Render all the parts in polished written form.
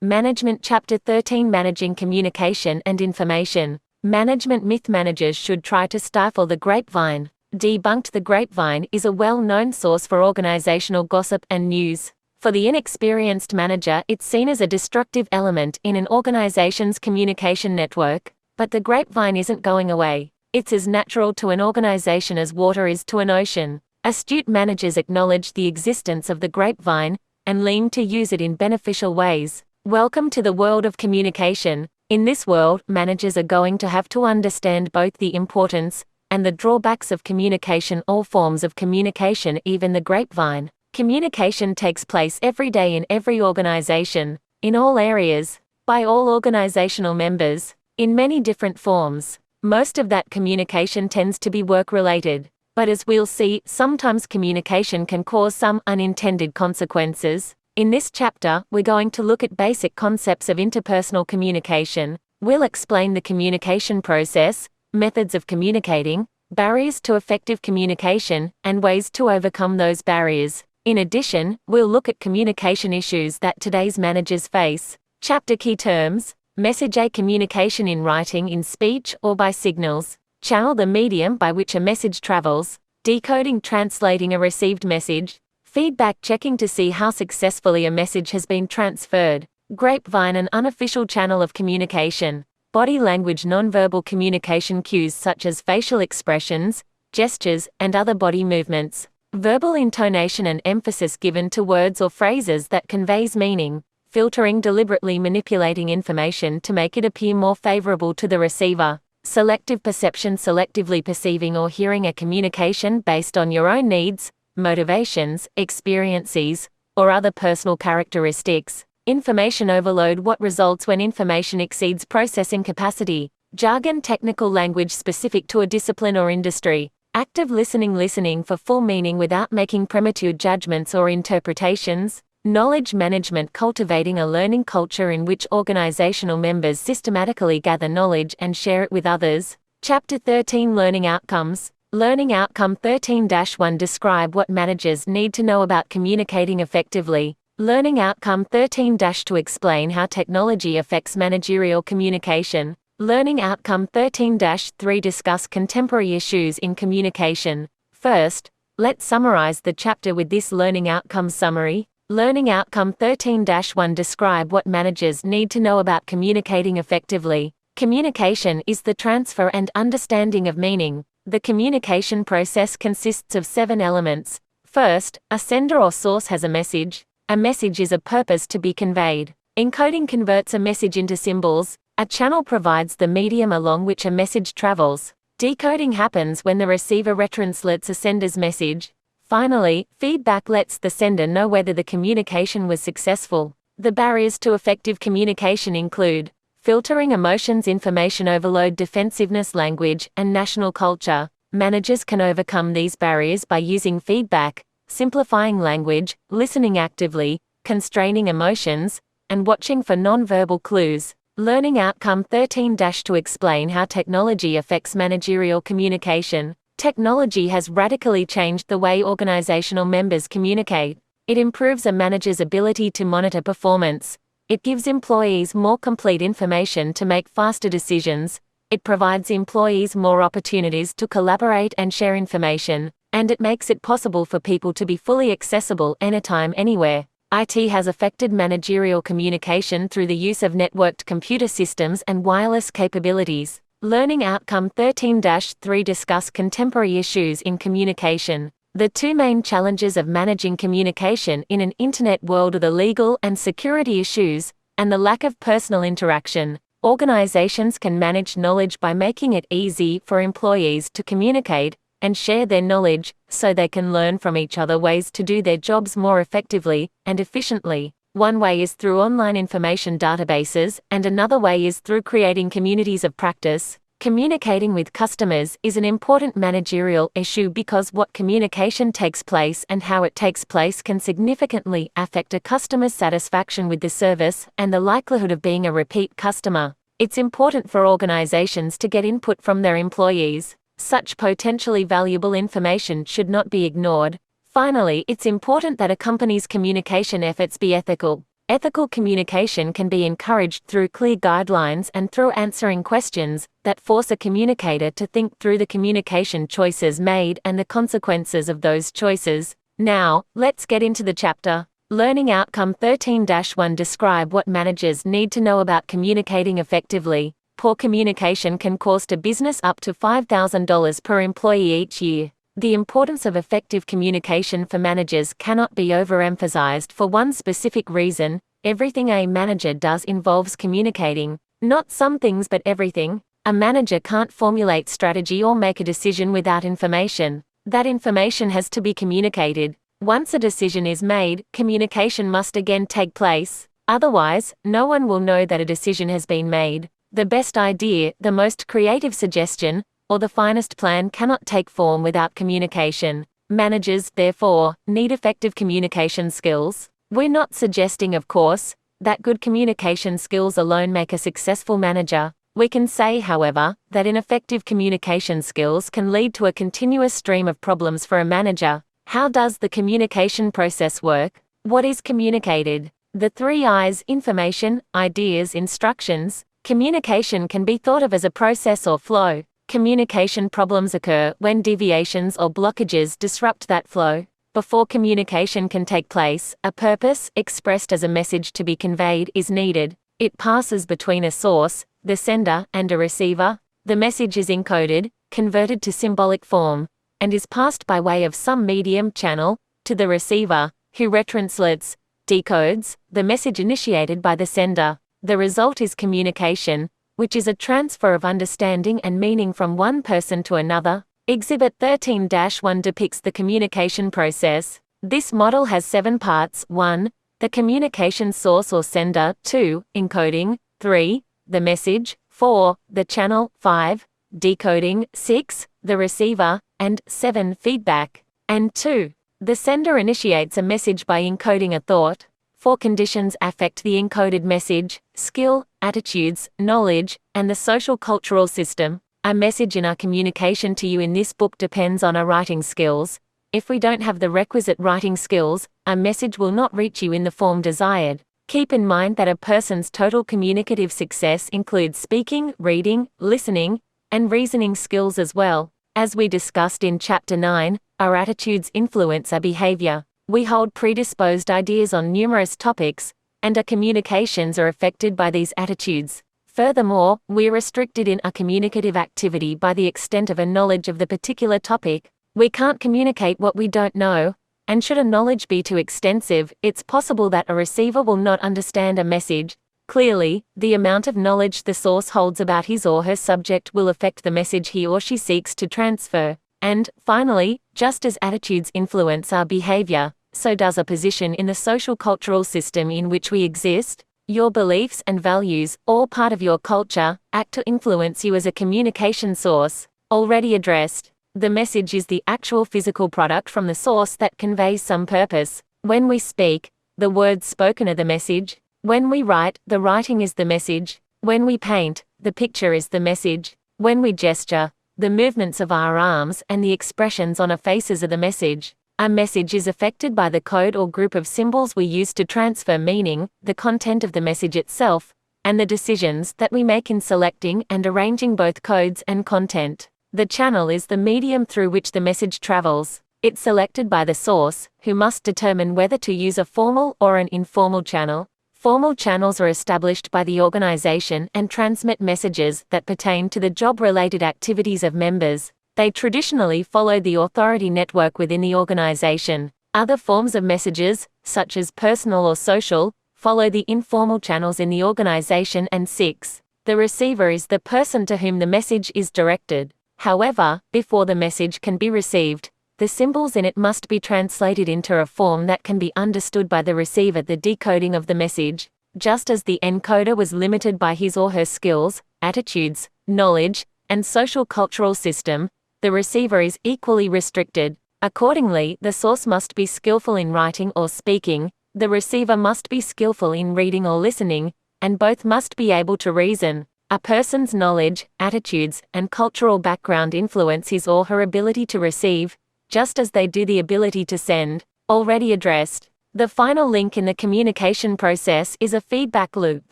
Management Chapter 13 Managing Communication and Information. Management myth. Managers should try to stifle the grapevine. Debunked. The grapevine is a well-known source for organizational gossip and news. For the inexperienced manager, it's seen as a destructive element in an organization's communication network. But the grapevine isn't going away. It's as natural to an organization as water is to an ocean. Astute managers acknowledge the existence of the grapevine and lean to use it in beneficial ways. Welcome to the world of communication. In this world, managers are going to have to understand both the importance and the drawbacks of communication, all forms of communication, even the grapevine. Communication takes place every day in every organization, in all areas, by all organizational members, in many different forms. Most of that communication tends to be work-related. But as we'll see, sometimes communication can cause some unintended consequences. In this chapter, we're going to look at basic concepts of interpersonal communication. We'll explain the communication process, methods of communicating, barriers to effective communication, and ways to overcome those barriers. In addition, we'll look at communication issues that today's managers face. Chapter Key Terms. Message. A communication in writing, in speech, or by signals. Channel. The medium by which a message travels. Decoding. Translating a received message. Feedback. Checking to see how successfully a message has been transferred. Grapevine. An unofficial channel of communication. Body language. Nonverbal communication cues such as facial expressions, gestures, and other body movements. Verbal intonation and emphasis given to words or phrases that conveys meaning. Filtering. Deliberately manipulating information to make it appear more favorable to the receiver. Selective perception. Selectively perceiving or hearing a communication based on your own needs, motivations, experiences, or other personal characteristics. Information overload. What results when information exceeds processing capacity. Jargon. Technical language specific to a discipline or industry. Active listening. Listening for full meaning without making premature judgments or interpretations. Knowledge management. Cultivating a learning culture in which organizational members systematically gather knowledge and share it with others. Chapter 13 Learning Outcomes. Learning Outcome 13-1 Describe what managers need to know about communicating effectively. Learning Outcome 13-2 Explain how technology affects managerial communication. Learning Outcome 13-3 Discuss contemporary issues in communication. First, let's summarize the chapter with this learning outcome summary. Learning Outcome 13-1 Describe what managers need to know about communicating effectively. Communication is the transfer and understanding of meaning. The communication process consists of 7 elements. First, a sender or source has a message. A message is a purpose to be conveyed. Encoding converts a message into symbols. A channel provides the medium along which a message travels. Decoding happens when the receiver retranslates a sender's message. Finally, feedback lets the sender know whether the communication was successful. The barriers to effective communication include filtering emotions, information overload, defensiveness, language, and national culture. Managers can overcome these barriers by using feedback, simplifying language, listening actively, constraining emotions, and watching for nonverbal clues. Learning Outcome 13-2 Explain how technology affects managerial communication. Technology has radically changed the way organizational members communicate. It improves a manager's ability to monitor performance. It gives employees more complete information to make faster decisions. It provides employees more opportunities to collaborate and share information. And it makes it possible for people to be fully accessible anytime, anywhere. IT has affected managerial communication through the use of networked computer systems and wireless capabilities. Learning Outcome 13-3 Discuss contemporary issues in communication. The 2 main challenges of managing communication in an internet world are the legal and security issues, and the lack of personal interaction. Organizations can manage knowledge by making it easy for employees to communicate and share their knowledge, so they can learn from each other ways to do their jobs more effectively and efficiently. One way is through online information databases, and another way is through creating communities of practice. Communicating with customers is an important managerial issue because what communication takes place and how it takes place can significantly affect a customer's satisfaction with the service and the likelihood of being a repeat customer. It's important for organizations to get input from their employees. Such potentially valuable information should not be ignored. Finally, it's important that a company's communication efforts be ethical. Ethical communication can be encouraged through clear guidelines and through answering questions that force a communicator to think through the communication choices made and the consequences of those choices. Now, let's get into the chapter. Learning Outcome 13-1. Describe what managers need to know about communicating effectively. Poor communication can cost a business up to $5,000 per employee each year. The importance of effective communication for managers cannot be overemphasized for one specific reason: everything a manager does involves communicating. Not some things but everything. A manager can't formulate strategy or make a decision without information. That information has to be communicated. Once a decision is made, communication must again take place. Otherwise, no one will know that a decision has been made. The best idea, the most creative suggestion, or the finest plan cannot take form without communication. Managers, therefore, need effective communication skills. We're not suggesting, of course, that good communication skills alone make a successful manager. We can say, however, that ineffective communication skills can lead to a continuous stream of problems for a manager. How does the communication process work? What is communicated? The 3 I's: information, ideas, instructions. Communication can be thought of as a process or flow. Communication problems occur when deviations or blockages disrupt that flow. Before communication can take place, a purpose, expressed as a message to be conveyed, is needed. It passes between a source, the sender, and a receiver. The message is encoded, converted to symbolic form, and is passed by way of some medium channel to the receiver, who retranslates, decodes, the message initiated by the sender. The result is communication, which is a transfer of understanding and meaning from one person to another. Exhibit 13-1 depicts the communication process. This model has 7 parts. 1. The communication source or sender. 2. Encoding. 3. The message. 4. The channel. 5. Decoding. 6. The receiver. And 7. Feedback. And 2. The sender initiates a message by encoding a thought. 4 conditions affect the encoded message: skill, attitudes, knowledge, and the social-cultural system. A message in our communication to you in this book depends on our writing skills. If we don't have the requisite writing skills, our message will not reach you in the form desired. Keep in mind that a person's total communicative success includes speaking, reading, listening, and reasoning skills as well. As we discussed in Chapter 9, our attitudes influence our behavior. We hold predisposed ideas on numerous topics, and our communications are affected by these attitudes. Furthermore, we are restricted in our communicative activity by the extent of a knowledge of the particular topic. We can't communicate what we don't know, and should a knowledge be too extensive, it's possible that a receiver will not understand a message. Clearly, the amount of knowledge the source holds about his or her subject will affect the message he or she seeks to transfer. And, finally, just as attitudes influence our behavior, so does a position in the social-cultural system in which we exist. Your beliefs and values, all part of your culture, act to influence you as a communication source. Already addressed. The message is the actual physical product from the source that conveys some purpose. When we speak, the words spoken are the message. When we write, the writing is the message. When we paint, the picture is the message. When we gesture, the movements of our arms and the expressions on our faces are the message. Our message is affected by the code or group of symbols we use to transfer meaning, the content of the message itself, and the decisions that we make in selecting and arranging both codes and content. The channel is the medium through which the message travels. It's selected by the source, who must determine whether to use a formal or an informal channel. Formal channels are established by the organization and transmit messages that pertain to the job-related activities of members. They traditionally follow the authority network within the organization. Other forms of messages, such as personal or social, follow the informal channels in the organization. And 6. The receiver is the person to whom the message is directed. However, before the message can be received, the symbols in it must be translated into a form that can be understood by the receiver. The decoding of the message. Just as the encoder was limited by his or her skills, attitudes, knowledge, and social-cultural system, the receiver is equally restricted. Accordingly, the source must be skillful in writing or speaking, the receiver must be skillful in reading or listening, and both must be able to reason. A person's knowledge, attitudes, and cultural background influence his or her ability to receive, just as they do the ability to send. Already addressed. The final link in the communication process is a feedback loop.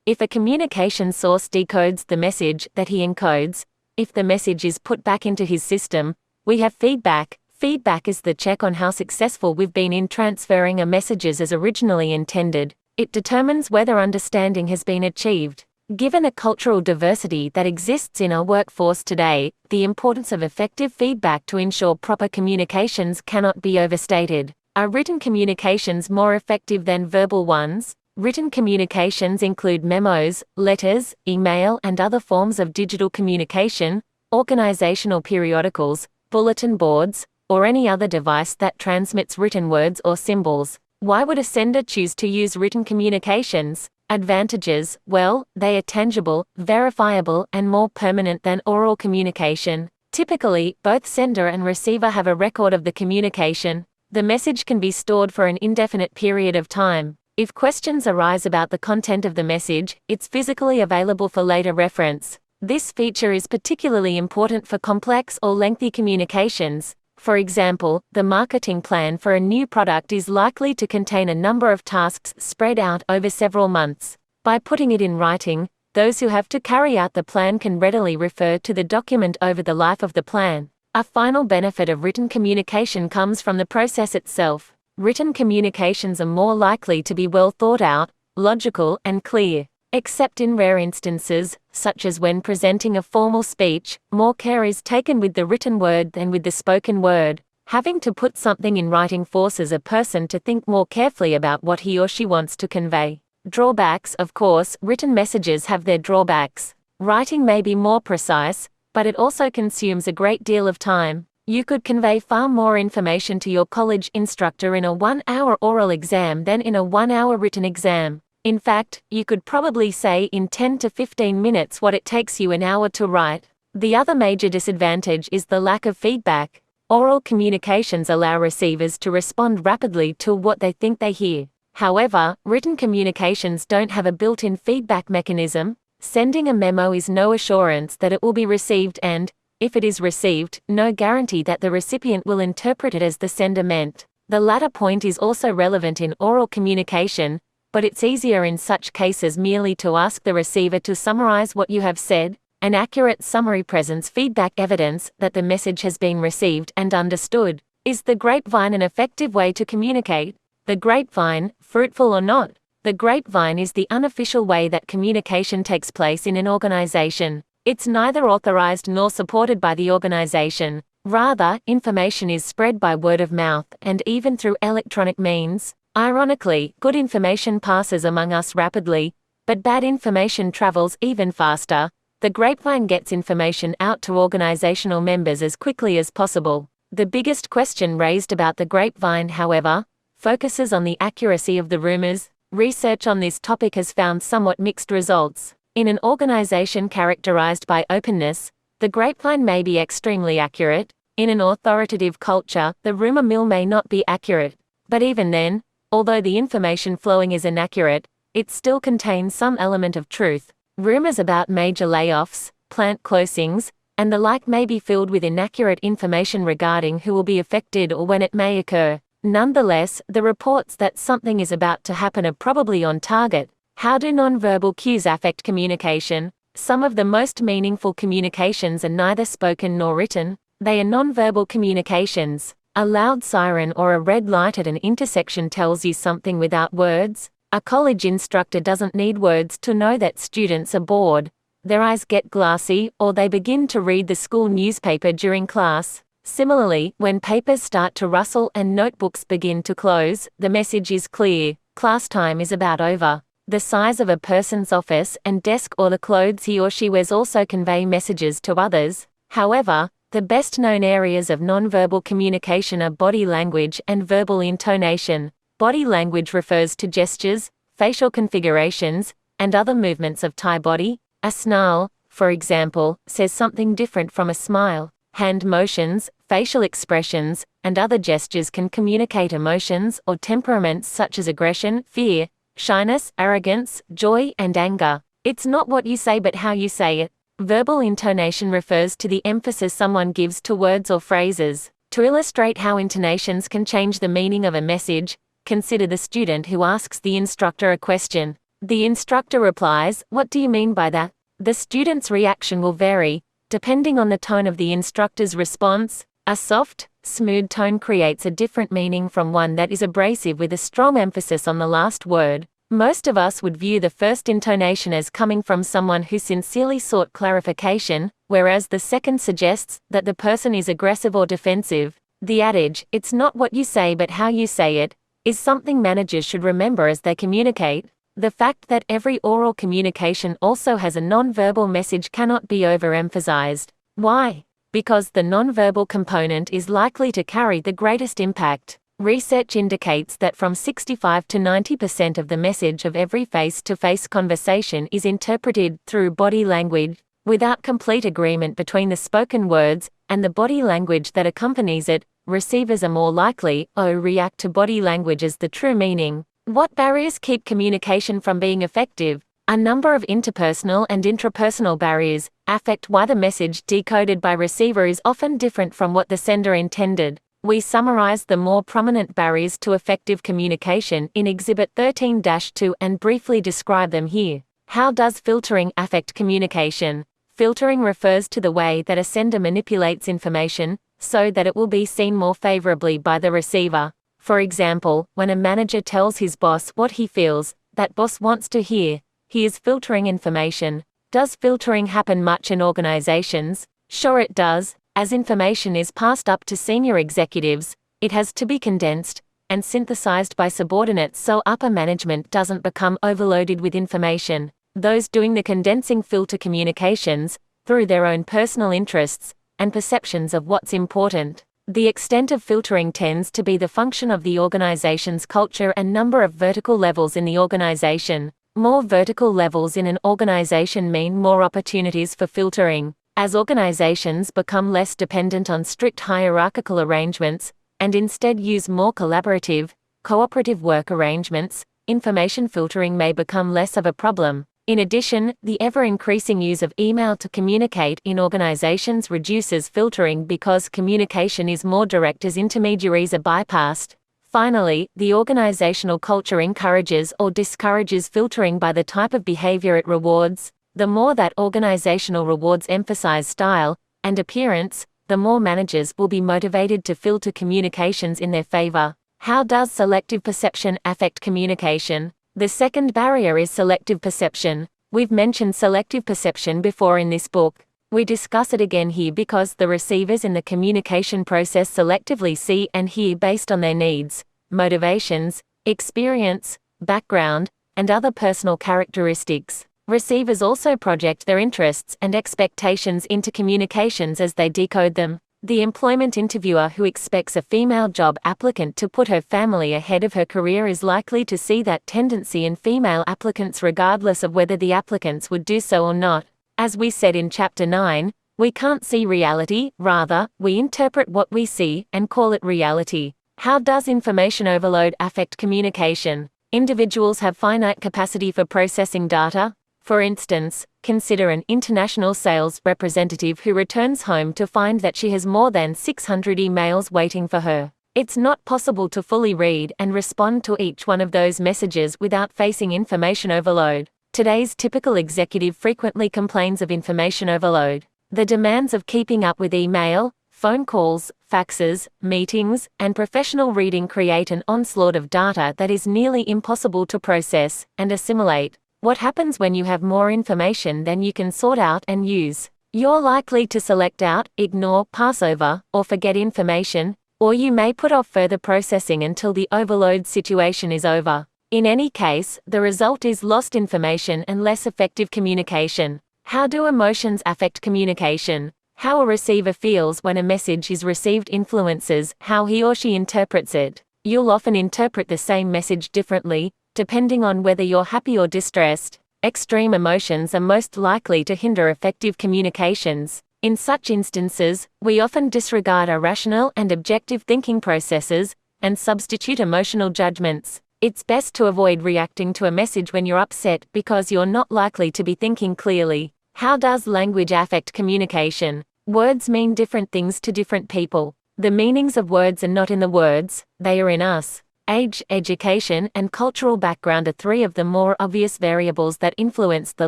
If a communication source decodes the message that he encodes, if the message is put back into his system, we have feedback. Feedback is the check on how successful we've been in transferring a messages as originally intended. It determines whether understanding has been achieved. Given a cultural diversity that exists in our workforce today, the importance of effective feedback to ensure proper communications cannot be overstated. Are written communications more effective than verbal ones? Written communications include memos, letters, email, and other forms of digital communication, organizational periodicals, bulletin boards, or any other device that transmits written words or symbols. Why would a sender choose to use written communications? Advantages: well, they are tangible, verifiable, and more permanent than oral communication. Typically, both sender and receiver have a record of the communication. The message can be stored for an indefinite period of time. If questions arise about the content of the message, it's physically available for later reference. This feature is particularly important for complex or lengthy communications. For example, the marketing plan for a new product is likely to contain a number of tasks spread out over several months. By putting it in writing, those who have to carry out the plan can readily refer to the document over the life of the plan. A final benefit of written communication comes from the process itself. Written communications are more likely to be well thought out, logical, and clear. Except in rare instances, such as when presenting a formal speech, more care is taken with the written word than with the spoken word. Having to put something in writing forces a person to think more carefully about what he or she wants to convey. Drawbacks: of course, written messages have their drawbacks. Writing may be more precise, but it also consumes a great deal of time. You could convey far more information to your college instructor in a 1-hour oral exam than in a 1-hour written exam. In fact, you could probably say in 10 to 15 minutes what it takes you an hour to write. The other major disadvantage is the lack of feedback. Oral communications allow receivers to respond rapidly to what they think they hear. However, written communications don't have a built-in feedback mechanism. Sending a memo is no assurance that it will be received and, if it is received, no guarantee that the recipient will interpret it as the sender meant. The latter point is also relevant in oral communication, but it's easier in such cases merely to ask the receiver to summarize what you have said. An accurate summary presents feedback evidence that the message has been received and understood. Is the grapevine an effective way to communicate? The grapevine, fruitful or not? The grapevine is the unofficial way that communication takes place in an organization. It's neither authorized nor supported by the organization. Rather, information is spread by word of mouth and even through electronic means. Ironically, good information passes among us rapidly, but bad information travels even faster. The grapevine gets information out to organizational members as quickly as possible. The biggest question raised about the grapevine, however, focuses on the accuracy of the rumors. Research on this topic has found somewhat mixed results. In an organization characterized by openness, the grapevine may be extremely accurate. In an authoritative culture, the rumor mill may not be accurate. But even then, although the information flowing is inaccurate, it still contains some element of truth. Rumors about major layoffs, plant closings, and the like may be filled with inaccurate information regarding who will be affected or when it may occur. Nonetheless, the reports that something is about to happen are probably on target. How do nonverbal cues affect communication? Some of the most meaningful communications are neither spoken nor written. They are nonverbal communications. A loud siren or a red light at an intersection tells you something without words. A college instructor doesn't need words to know that students are bored. Their eyes get glassy, or they begin to read the school newspaper during class. Similarly, when papers start to rustle and notebooks begin to close, the message is clear: class time is about over. The size of a person's office and desk or the clothes he or she wears also convey messages to others. However, the best-known areas of nonverbal communication are body language and verbal intonation. Body language refers to gestures, facial configurations, and other movements of Thai body. A snarl, for example, says something different from a smile. Hand motions, facial expressions, and other gestures can communicate emotions or temperaments such as aggression, fear, shyness, arrogance, joy, and anger. It's not what you say but how you say it. Verbal intonation refers to the emphasis someone gives to words or phrases. To illustrate how intonations can change the meaning of a message, Consider the student who asks the instructor a question. The instructor replies, "What do you mean by that?" The student's reaction will vary, depending on the tone of the instructor's response. A soft, smooth tone creates a different meaning from one that is abrasive with a strong emphasis on the last word. Most of us would view the first intonation as coming from someone who sincerely sought clarification, whereas the second suggests that the person is aggressive or defensive. The adage, "It's not what you say but how you say it," is something managers should remember as they communicate. The fact that every oral communication also has a non-verbal message cannot be overemphasized. Why? Because the non-verbal component is likely to carry the greatest impact. Research indicates that from 65 to 90% of the message of every face-to-face conversation is interpreted through body language. Without complete agreement between the spoken words and the body language that accompanies it, receivers are more likely to react to body language as the true meaning. What barriers keep communication from being effective? A number of interpersonal and intrapersonal barriers affect why the message decoded by receiver is often different from what the sender intended. We summarize the more prominent barriers to effective communication in Exhibit 13-2 and briefly describe them here. How does filtering affect communication? Filtering refers to the way that a sender manipulates information so that it will be seen more favorably by the receiver. For example, when a manager tells his boss what he feels that boss wants to hear, he is filtering information. Does filtering happen much in organizations? Sure it does. As information is passed up to senior executives, it has to be condensed and synthesized by subordinates so upper management doesn't become overloaded with information. Those doing the condensing filter communications through their own personal interests and perceptions of what's important. The extent of filtering tends to be the function of the organization's culture and number of vertical levels in the organization. More vertical levels in an organization mean more opportunities for filtering. As organizations become less dependent on strict hierarchical arrangements and instead use more collaborative, cooperative work arrangements, information filtering may become less of a problem. In addition, the ever-increasing use of email to communicate in organizations reduces filtering because communication is more direct as intermediaries are bypassed. Finally, the organizational culture encourages or discourages filtering by the type of behavior it rewards. The more that organizational rewards emphasize style and appearance, the more managers will be motivated to filter communications in their favor. How does selective perception affect communication? The second barrier is selective perception. We've mentioned selective perception before in this book. We discuss it again here because the receivers in the communication process selectively see and hear based on their needs, motivations, experience, background, and other personal characteristics. Receivers also project their interests and expectations into communications as they decode them. The employment interviewer who expects a female job applicant to put her family ahead of her career is likely to see that tendency in female applicants regardless of whether the applicants would do so or not. As we said in Chapter 9, we can't see reality, rather, we interpret what we see and call it reality. How does information overload affect communication? Individuals have finite capacity for processing data. For instance, consider an international sales representative who returns home to find that she has more than 600 emails waiting for her. It's not possible to fully read and respond to each one of those messages without facing information overload. Today's typical executive frequently complains of information overload. The demands of keeping up with email, phone calls, faxes, meetings, and professional reading create an onslaught of data that is nearly impossible to process and assimilate. What happens when you have more information than you can sort out and use? You're likely to select out, ignore, pass over, or forget information, or you may put off further processing until the overload situation is over. In any case, the result is lost information and less effective communication. How do emotions affect communication? How a receiver feels when a message is received influences how he or she interprets it. You'll often interpret the same message differently, depending on whether you're happy or distressed. Extreme emotions are most likely to hinder effective communications. In such instances, we often disregard our rational and objective thinking processes and substitute emotional judgments. It's best to avoid reacting to a message when you're upset because you're not likely to be thinking clearly. How does language affect communication? Words mean different things to different people. The meanings of words are not in the words, they are in us. Age, education, and cultural background are three of the more obvious variables that influence the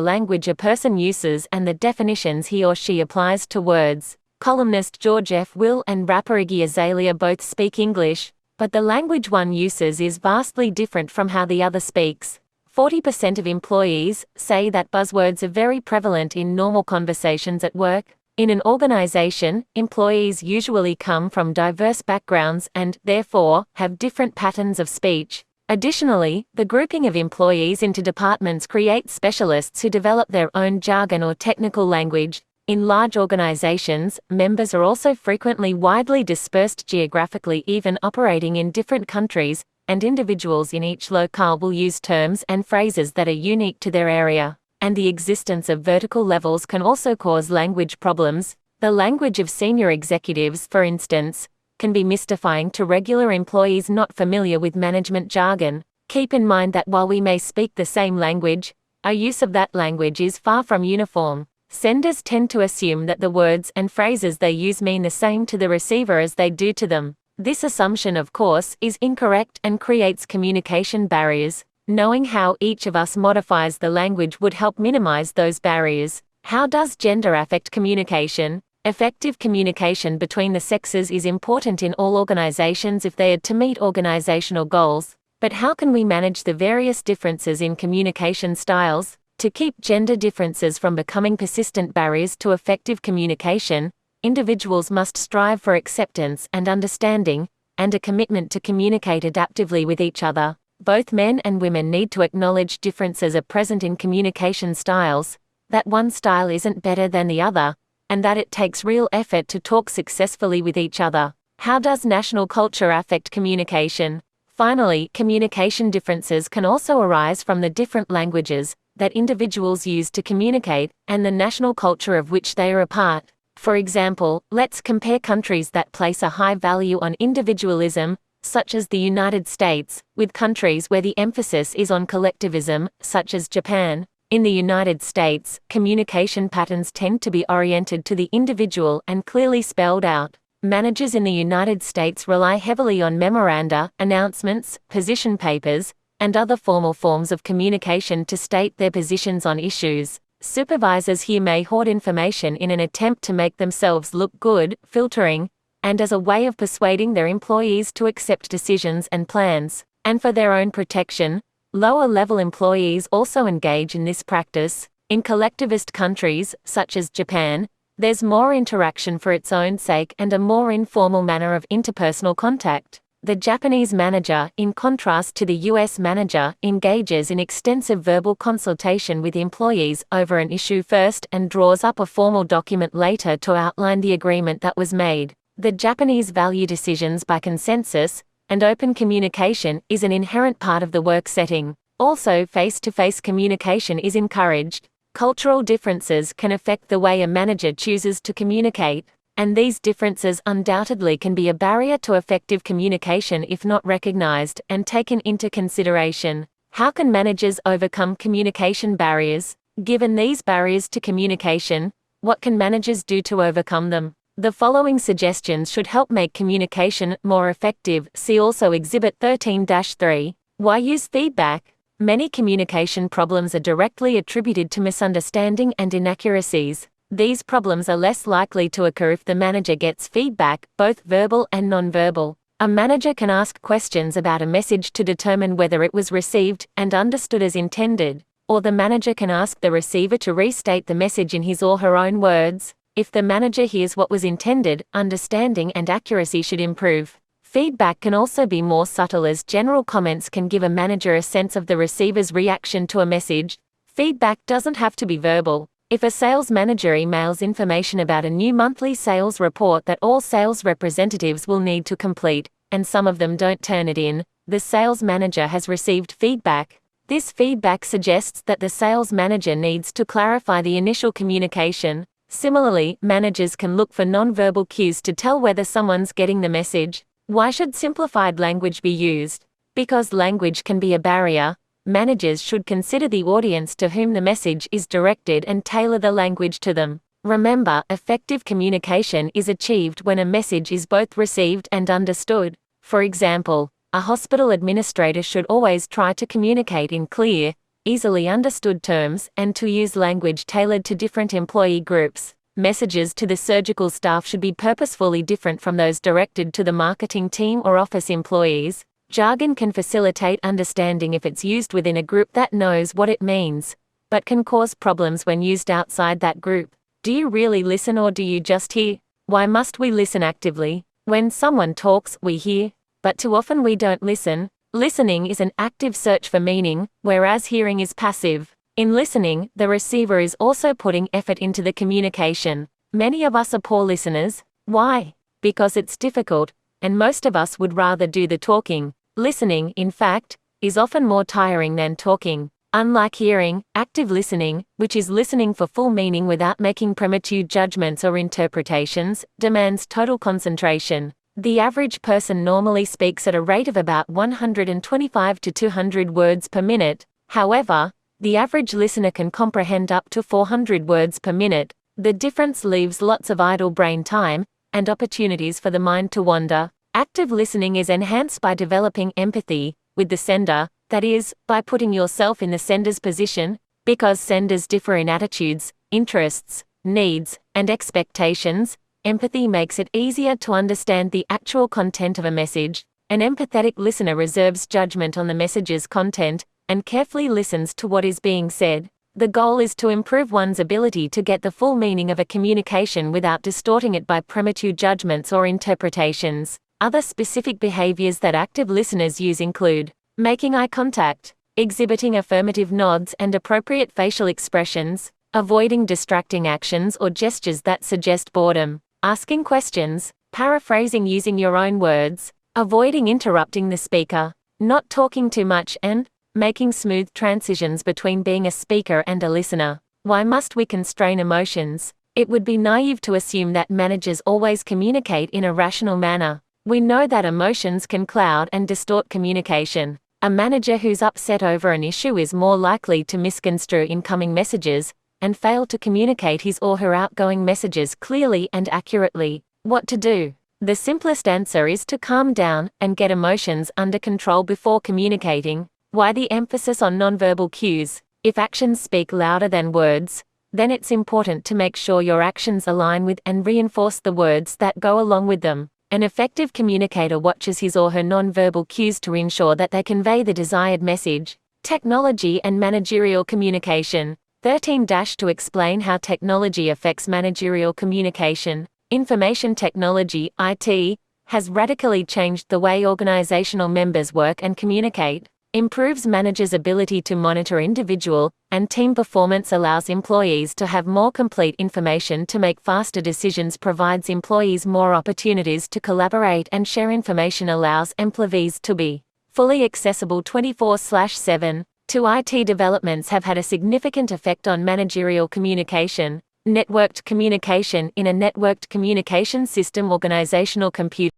language a person uses and the definitions he or she applies to words. Columnist George F. Will and rapper Iggy Azalea both speak English, but the language one uses is vastly different from how the other speaks. 40% of employees say that buzzwords are very prevalent in normal conversations at work. In an organization, employees usually come from diverse backgrounds and, therefore, have different patterns of speech. Additionally, the grouping of employees into departments creates specialists who develop their own jargon or technical language. In large organizations, members are also frequently widely dispersed geographically, even operating in different countries, and individuals in each locale will use terms and phrases that are unique to their area. And the existence of vertical levels can also cause language problems. The language of senior executives, for instance, can be mystifying to regular employees not familiar with management jargon. Keep in mind that while we may speak the same language, our use of that language is far from uniform. Senders tend to assume that the words and phrases they use mean the same to the receiver as they do to them. This assumption, of course, is incorrect and creates communication barriers. Knowing how each of us modifies the language would help minimize those barriers. How does gender affect communication? Effective communication between the sexes is important in all organizations if they are to meet organizational goals. But how can we manage the various differences in communication styles? To keep gender differences from becoming persistent barriers to effective communication, individuals must strive for acceptance and understanding, and a commitment to communicate adaptively with each other. Both men and women need to acknowledge differences are present in communication styles, that one style isn't better than the other, and that it takes real effort to talk successfully with each other. How does national culture affect communication? Finally, communication differences can also arise from the different languages that individuals use to communicate, and the national culture of which they are a part. For example, let's compare countries that place a high value on individualism, such as the United States, with countries where the emphasis is on collectivism, such as Japan. In the United States, communication patterns tend to be oriented to the individual and clearly spelled out. Managers in the United States rely heavily on memoranda, announcements, position papers, and other formal forms of communication to state their positions on issues. Supervisors here may hoard information in an attempt to make themselves look good, filtering, and as a way of persuading their employees to accept decisions and plans. And for their own protection, lower-level employees also engage in this practice. In collectivist countries, such as Japan, there's more interaction for its own sake and a more informal manner of interpersonal contact. The Japanese manager, in contrast to the US manager, engages in extensive verbal consultation with employees over an issue first and draws up a formal document later to outline the agreement that was made. The Japanese value decisions by consensus, and open communication is an inherent part of the work setting. Also, face-to-face communication is encouraged. Cultural differences can affect the way a manager chooses to communicate, and these differences undoubtedly can be a barrier to effective communication if not recognized and taken into consideration. How can managers overcome communication barriers? Given these barriers to communication, what can managers do to overcome them? The following suggestions should help make communication more effective. See also Exhibit 13-3. Why use feedback? Many communication problems are directly attributed to misunderstanding and inaccuracies. These problems are less likely to occur if the manager gets feedback, both verbal and nonverbal. A manager can ask questions about a message to determine whether it was received and understood as intended, or the manager can ask the receiver to restate the message in his or her own words. If the manager hears what was intended, understanding and accuracy should improve. Feedback can also be more subtle, as general comments can give a manager a sense of the receiver's reaction to a message. Feedback doesn't have to be verbal. If a sales manager emails information about a new monthly sales report that all sales representatives will need to complete, and some of them don't turn it in, the sales manager has received feedback. This feedback suggests that the sales manager needs to clarify the initial communication. Similarly, managers can look for nonverbal cues to tell whether someone's getting the message. Why should simplified language be used? Because language can be a barrier, managers should consider the audience to whom the message is directed and tailor the language to them. Remember, effective communication is achieved when a message is both received and understood. For example, A hospital administrator should always try to communicate in clear, easily understood terms and to use language tailored to different employee groups. Messages to the surgical staff should be purposefully different from those directed to the marketing team or office employees. Jargon can facilitate understanding if it's used within a group that knows what it means, but can cause problems when used outside that group. Do you really listen or do you just hear? Why must we listen actively? When someone talks, we hear, but too often we don't listen. Listening is an active search for meaning, whereas hearing is passive. In listening, the receiver is also putting effort into the communication. Many of us are poor listeners. Why? Because it's difficult, and most of us would rather do the talking. Listening, in fact, is often more tiring than talking. Unlike hearing, active listening, which is listening for full meaning without making premature judgments or interpretations, demands total concentration. The average person normally speaks at a rate of about 125 to 200 words per minute. However, the average listener can comprehend up to 400 words per minute. The difference leaves lots of idle brain time and opportunities for the mind to wander. Active listening is enhanced by developing empathy with the sender, that is, by putting yourself in the sender's position. Because senders differ in attitudes, interests, needs, and expectations, empathy makes it easier to understand the actual content of a message. An empathetic listener reserves judgment on the message's content and carefully listens to what is being said. The goal is to improve one's ability to get the full meaning of a communication without distorting it by premature judgments or interpretations. Other specific behaviors that active listeners use include making eye contact, exhibiting affirmative nods and appropriate facial expressions, avoiding distracting actions or gestures that suggest boredom, asking questions, paraphrasing using your own words, avoiding interrupting the speaker, not talking too much, and making smooth transitions between being a speaker and a listener. Why must we constrain emotions? It would be naive to assume that managers always communicate in a rational manner. We know that emotions can cloud and distort communication. A manager who's upset over an issue is more likely to misconstrue incoming messages and fail to communicate his or her outgoing messages clearly and accurately. What to do? The simplest answer is to calm down and get emotions under control before communicating. Why the emphasis on nonverbal cues? If actions speak louder than words, then it's important to make sure your actions align with and reinforce the words that go along with them. An effective communicator watches his or her nonverbal cues to ensure that they convey the desired message. Technology and managerial communication. 13- To explain how technology affects managerial communication. Information technology, IT, has radically changed the way organizational members work and communicate. Improves managers' ability to monitor individual and team performance, allows employees to have more complete information to make faster decisions, provides employees more opportunities to collaborate and share information, allows employees to be fully accessible 24/7. IT developments have had a significant effect on managerial communication. Networked communication. In a networked communication system, organizational computer